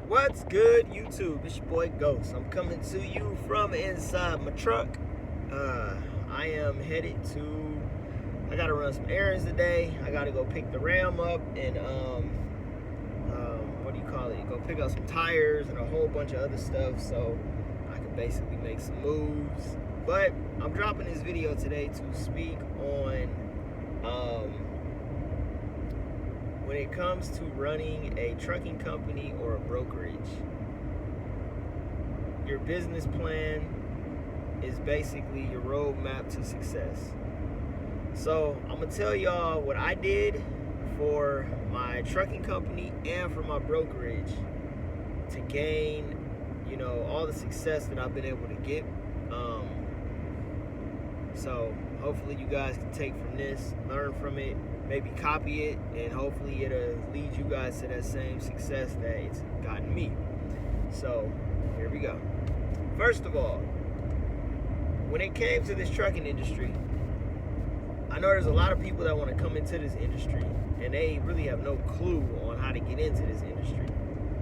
What's good, YouTube? It's your boy Ghost. I'm coming to you from inside my truck. I am headed to, I gotta run some errands today. I gotta go pick the Ram up and what do you call it? Go pick up some tires and a whole bunch of other stuff so I can basically make some moves. But I'm dropping this video today to speak on when it comes to running a trucking company or a brokerage. Your business plan is basically your roadmap to success. So I'm gonna tell y'all what I did for my trucking company and for my brokerage to gain, all the success that I've been able to get. So hopefully you guys can take from this, learn from it, maybe copy it, and hopefully it'll lead you guys to that same success that it's gotten me. So here we go. First of all, when it came to this trucking industry, I know there's a lot of people that want to come into this industry and they really have no clue on how to get into this industry.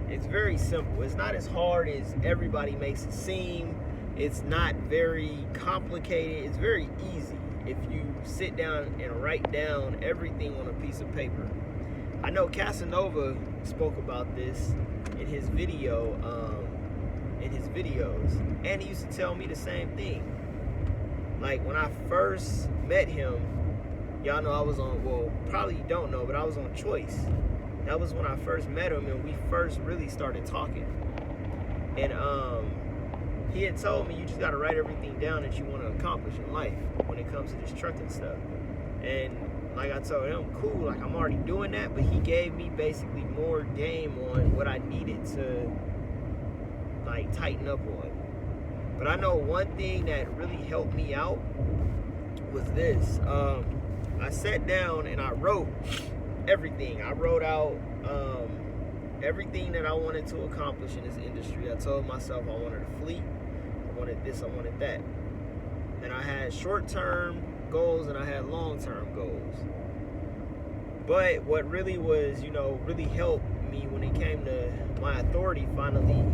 It's very simple. It's not as hard as everybody makes it seem. It's not very complicated. It's very easy if you sit down and write down everything on a piece of paper. I know Casanova spoke about this in his videos, and he used to tell me the same thing. Like when I first met him, y'all know I was on, well, probably you don't know, but I was on Choice. That was when I first met him and we first really started talking. And he had told me you just gotta write everything down that you want to accomplish in life when it comes to this trucking stuff. And like I told him, cool, like I'm already doing that, but he gave me basically more game on what I needed to like tighten up on. But I know one thing that really helped me out was this. I sat down and I wrote everything. I wrote out everything that I wanted to accomplish in this industry. I told myself I wanted a fleet, I wanted this, I wanted that. And I had short-term goals and I had long-term goals. But what really was, really helped me when it came to my authority finally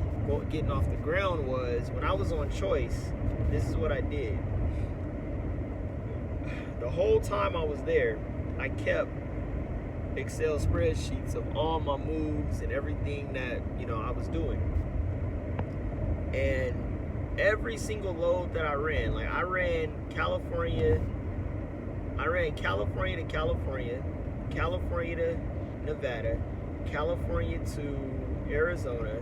getting off the ground was when I was on Choice, this is what I did. The whole time I was there, I kept Excel spreadsheets of all my moves and everything that, I was doing. And every single load that I ran, like I ran California to California, California to Nevada, California to Arizona,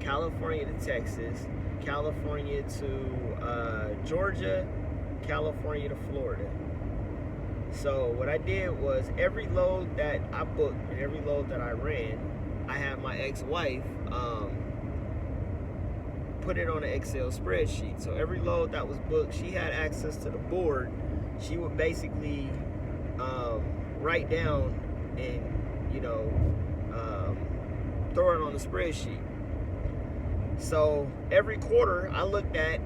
California to Texas, California to Georgia, California to Florida. So what I did was every load that I booked and every load that I ran, I had my ex-wife put it on an Excel spreadsheet. So every load that was booked, she had access to the board. She would basically write down and throw it on the spreadsheet. So every quarter I looked at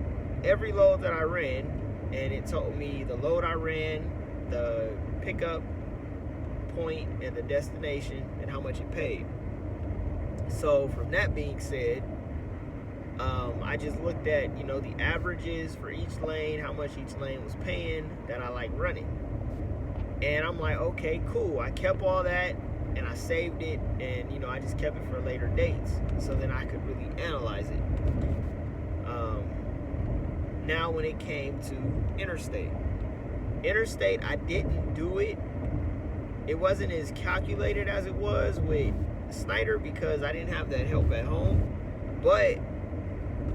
every load that I ran and it told me the load I ran, the pickup point and the destination and how much it paid. So from that being said, I just looked at the averages for each lane, how much each lane was paying that I like running, and I'm like, okay, cool. I kept all that and I saved it, and I just kept it for later dates so then I could really analyze it. Now when it came to interstate, I didn't do it. It wasn't as calculated as it was with Snyder because I didn't have that help at home. But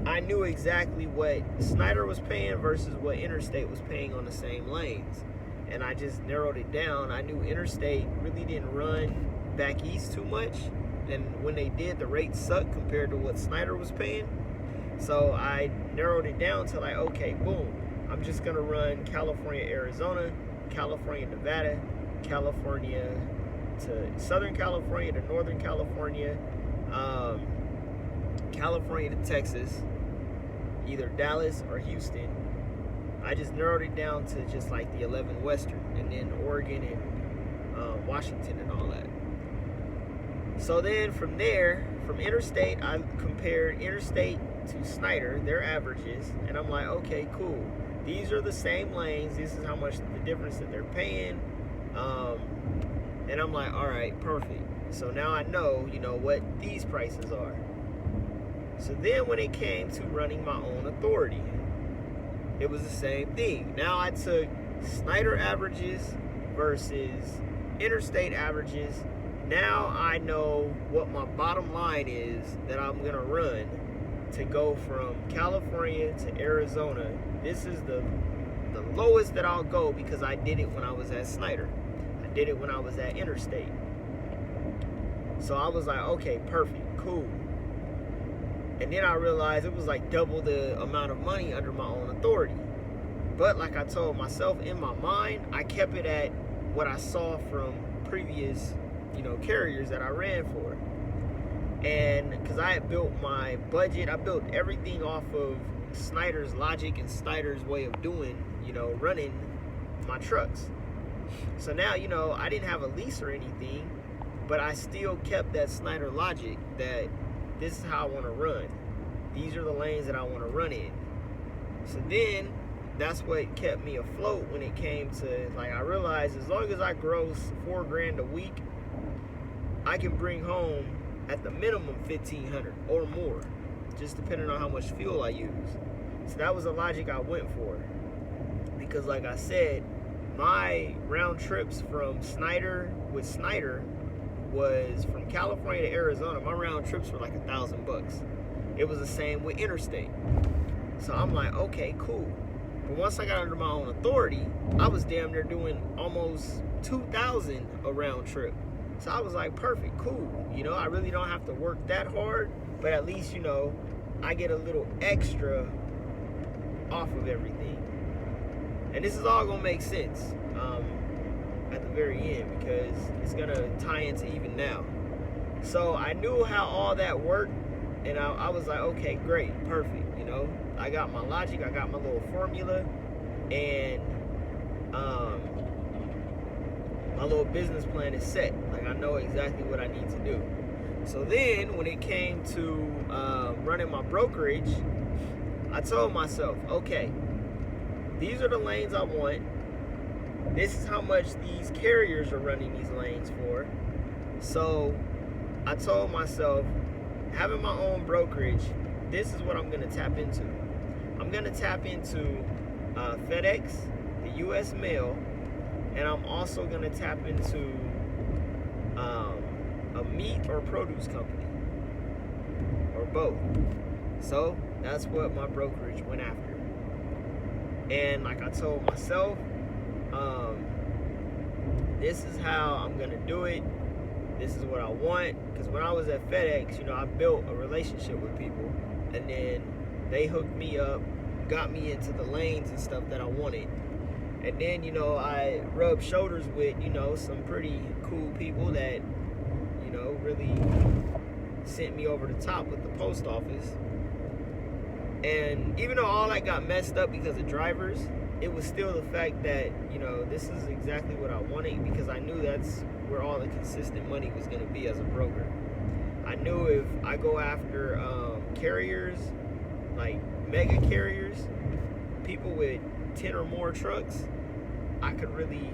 I knew exactly what Snyder was paying versus what Interstate was paying on the same lanes. And I just narrowed it down. I knew Interstate really didn't run back east too much. And when they did, the rates sucked compared to what Snyder was paying. So I narrowed it down to like, okay, boom. I'm just gonna run California, Arizona, California, Nevada, California to Southern California to Northern California, California to Texas, either Dallas or Houston. I just narrowed it down to just like the 11 Western, and then Oregon and Washington and all that. So then from there, from Interstate, I compared Interstate to Snyder, their averages, and I'm like, okay, cool. These are the same lanes. This is how much the difference that they're paying. And I'm like, all right, perfect. So now I know, what these prices are. So then when it came to running my own authority, it was the same thing. Now I took Snyder averages versus Interstate averages. Now I know what my bottom line is that I'm going to run to go from California to Arizona. This is the lowest that I'll go because I did it when I was at Snyder. I did it when I was at Interstate. So I was like, okay, perfect, cool. And then I realized it was like double the amount of money under my own authority. But like I told myself in my mind, I kept it at what I saw from previous, carriers that I ran for. And because I had built my budget, I built everything off of Snyder's logic and Snyder's way of doing, running my trucks. So now, I didn't have a lease or anything, but I still kept that Snyder logic that this is how I want to run. These are the lanes that I want to run in. So then that's what kept me afloat when it came to, I realized as long as I gross $4,000 a week, I can bring home at the minimum $1,500 or more, just depending on how much fuel I use. So that was the logic I went for. Because like I said, my round trips from Snyder was from California to Arizona. My round trips were like $1,000. It was the same with Interstate. So I'm like, okay, cool. But once I got under my own authority, I was damn near doing almost $2,000 a round trip. So I was like, perfect, cool. I really don't have to work that hard, but at least, I get a little extra off of everything. And this is all gonna make sense at the very end because it's gonna tie into even now. So I knew how all that worked, and I was like, okay, great, perfect. I got my logic, I got my little formula, and my little business plan is set. I know exactly what I need to do. So then when it came to running my brokerage, I told myself, okay, these are the lanes I want. This is how much these carriers are running these lanes for. So I told myself, having my own brokerage, this is what I'm going to tap into. I'm going to tap into FedEx, the U.S. Mail, and I'm also going to tap into a meat or produce company, or both. So that's what my brokerage went after. And like I told myself, this is how I'm going to do it. This is what I want. Because when I was at FedEx, I built a relationship with people. And then they hooked me up, got me into the lanes and stuff that I wanted. And then, I rubbed shoulders with, some pretty cool people that, really sent me over the top with the post office. And even though all that got messed up because of drivers, it was still the fact that, this is exactly what I wanted because I knew that's where all the consistent money was going to be as a broker. I knew if I go after carriers, like mega carriers, people with 10 or more trucks, I could really,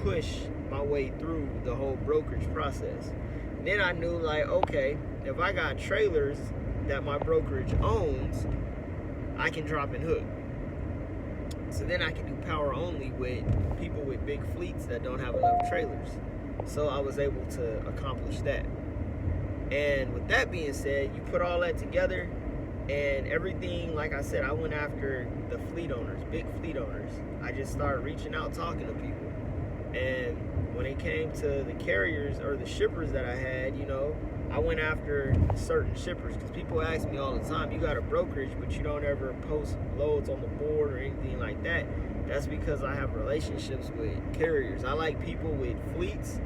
push my way through the whole brokerage process. And then I knew, okay, if I got trailers that my brokerage owns, I can drop and hook. So then I can do power only with people with big fleets that don't have enough trailers. So I was able to accomplish that. And with that being said, you put all that together and everything, like I said, I went after the fleet owners, big fleet owners. I just started reaching out, talking to people. And when it came to the carriers or the shippers that I had, I went after certain shippers because people ask me all the time, you got a brokerage, but you don't ever post loads on the board or anything like that. That's because I have relationships with carriers. I like people with fleets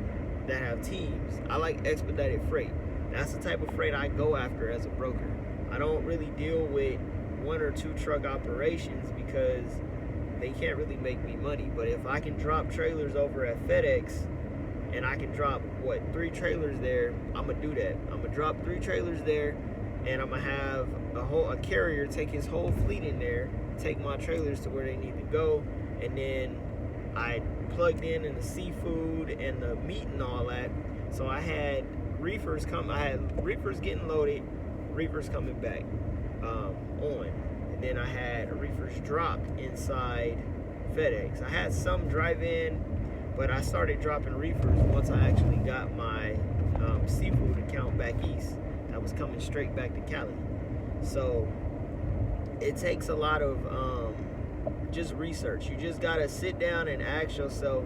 that have teams. I like expedited freight. That's the type of freight I go after as a broker. I don't really deal with 1 or 2 truck operations because they can't really make me money. But if I can drop trailers over at FedEx, and I can drop 3 trailers there, I'm gonna do that. I'm gonna drop 3 trailers there, and I'm gonna have a carrier take his whole fleet in there, take my trailers to where they need to go, and then I plugged in the seafood and the meat and all that. So I had reefers getting loaded, reefers coming back on, and then I had reefers dropped inside FedEx. I had some drive in, but I started dropping reefers once I actually got my seafood account back east. That was coming straight back to Cali. So it takes a lot of just research. You just gotta sit down and ask yourself.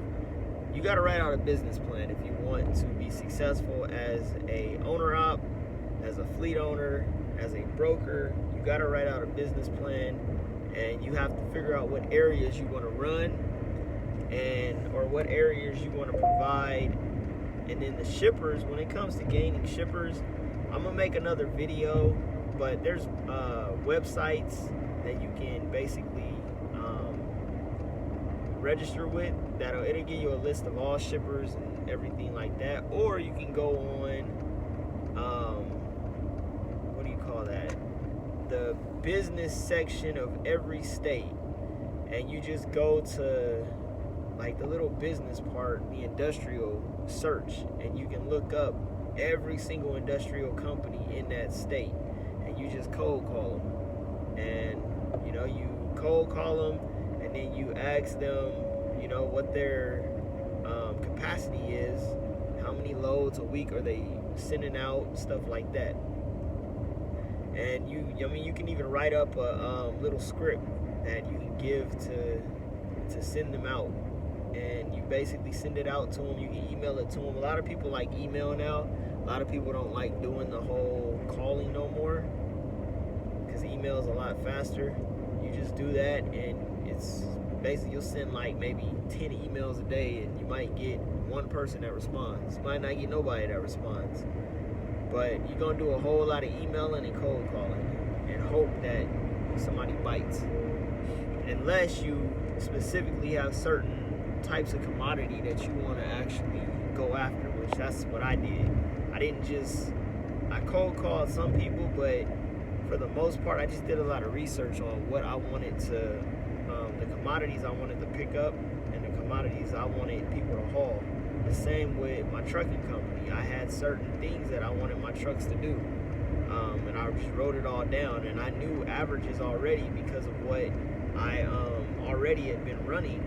You gotta write out a business plan if you want to be successful as a owner op, as a fleet owner, as a broker. You gotta write out a business plan, and you have to figure out what areas you want to run, or what areas you want to provide. And then the shippers, when it comes to gaining shippers, I'm gonna make another video, but there's websites that you can basically register with. It'll give you a list of all shippers and everything like that. Or you can go on what do you call that, the business section of every state, and you just go to like the little business part, the industrial search, and you can look up every single industrial company in that state, and you just cold call them. And you cold call them, and then you ask them what their capacity is, how many loads a week are they sending out, stuff like that. And you can even write up a little script that you can give to send them out, and you basically send it out to them. You can email it to them. A lot of people like email now. A lot of people don't like doing the whole calling no more, because email is a lot faster. You just do that, and it's basically, you'll send like maybe 10 emails a day, and you might get one person that responds. You might not get nobody that responds. But you're going to do a whole lot of emailing and cold calling and hope that somebody bites. Unless you specifically have certain types of commodity that you want to actually go after, which that's what I did. I cold called some people, but for the most part, I just did a lot of research on what I wanted to, the commodities I wanted to pick up, and the commodities I wanted people to haul. The same with my trucking company. I had certain things that I wanted my trucks to do, and I just wrote it all down, and I knew averages already because of what I already had been running.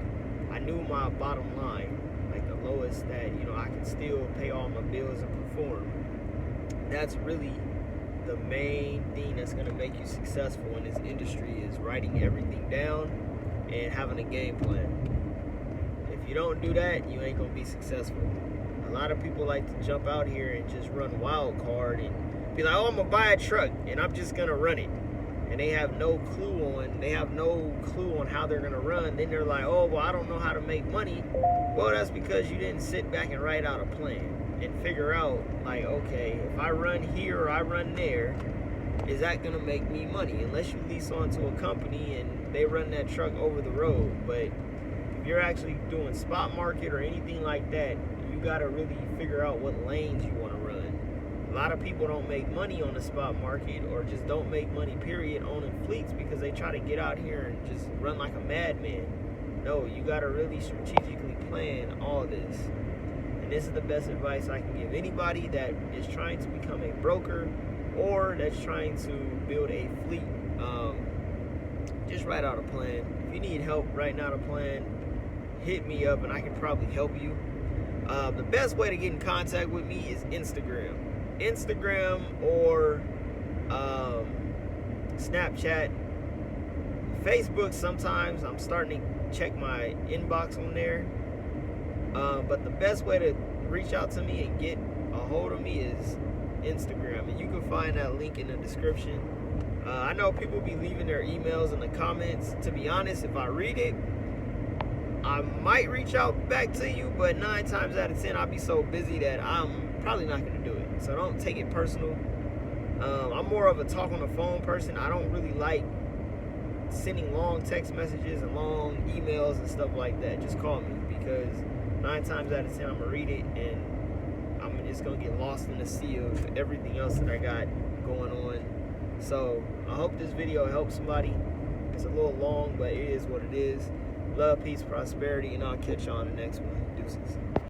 I knew my bottom line, like the lowest that I can still pay all my bills and perform. That's really the main thing that's going to make you successful in this industry, is writing everything down and having a game plan. If you don't do that, you ain't going to be successful. A lot of people like to jump out here and just run wild card and be like, oh, I'm going to buy a truck and I'm just going to run it. And they have no clue on how they're going to run. Then they're like, oh, well, I don't know how to make money. Well, that's because you didn't sit back and write out a plan and figure out, like, okay, if I run here or I run there, is that going to make me money? Unless you lease onto a company and they run that truck over the road. But if you're actually doing spot market or anything like that, you got to really figure out what lanes you want to run. A lot of people don't make money on the spot market, or just don't make money, period, owning fleets, because they try to get out here and just run like a madman. No, you got to really strategically plan all this. And this is the best advice I can give anybody that is trying to become a broker or that's trying to build a fleet. Just write out a plan. If you need help writing out a plan, hit me up and I can probably help you. The best way to get in contact with me is Instagram or Snapchat. Facebook, sometimes I'm starting to check my inbox on there. But the best way to reach out to me and get a hold of me is Instagram, and you can find that link in the description. I know people be leaving their emails in the comments. To be honest, if I read it, I might reach out back to you, but 9 times out of 10 I'll be so busy that I'm probably not going to do it. So don't take it personal. I'm more of a talk on the phone person. I don't really like sending long text messages and long emails and stuff like that. Just call me, because 9 times out of 10 I'm gonna read it, and I'm just gonna get lost in the sea of everything else that I got going on. So I hope this video helps somebody. It's a little long, but it is what it is. Love, peace, prosperity, and I'll catch you on the next one. Deuces.